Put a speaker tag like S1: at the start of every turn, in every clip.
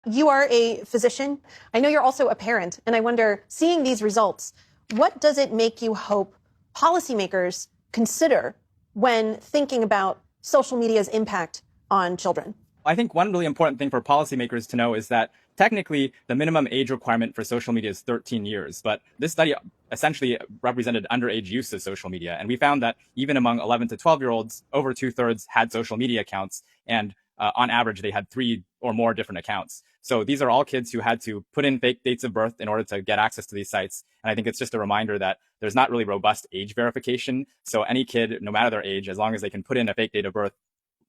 S1: You are a physician. I know you're also a parent, and I wonder, seeing these results, what does it make you hope policymakers consider when thinking about social media's impact on children?
S2: I think one really important thing for policymakers to know is that technically the minimum age requirement for social media is 13 years, but this study essentially represented underage use of social media. And we found that even among 11 to 12-year-olds, over 2/3 had social media accounts, and on average, they had 3 or more different accounts. So these are all kids who had to put in fake dates of birth in order to get access to these sites. And I think it's just a reminder that there's not really robust age verification. So any kid, no matter their age, as long as they can put in a fake date of birth,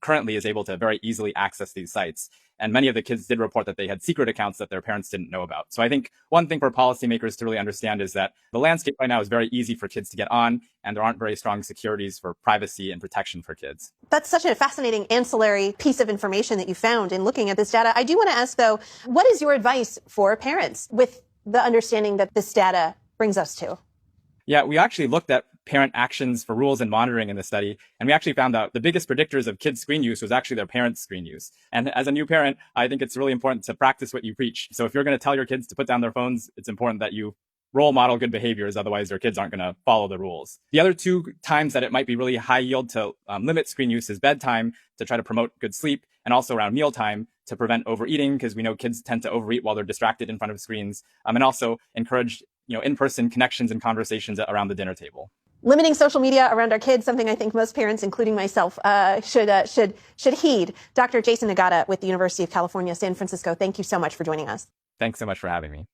S2: currently is able to very easily access these sites. And many of the kids did report that they had secret accounts that their parents didn't know about. So I think one thing for policymakers to really understand is that the landscape right now is very easy for kids to get on, and there aren't very strong securities for privacy and protection for kids.
S1: That's such a fascinating ancillary piece of information that you found in looking at this data. I do want to ask, though, what is your advice for parents with the understanding that this data brings us to?
S2: Yeah, we actually looked at parent actions for rules and monitoring in the study, and we actually found out the biggest predictors of kids' screen use was actually their parents' screen use. And as a new parent, I think it's really important to practice what you preach. So if you're going to tell your kids to put down their phones, it's important that you role model good behaviors, otherwise your kids aren't going to follow the rules. The other 2 times that it might be really high yield to limit screen use is bedtime to try to promote good sleep, and also around mealtime to prevent overeating, because we know kids tend to overeat while they're distracted in front of screens, and also encourage in-person connections and conversations around the dinner table.
S1: Limiting social media around our kids, something I think most parents, including myself, should heed. Dr. Jason Nagata with the University of California, San Francisco, thank you so much for joining us.
S2: Thanks so much for having me.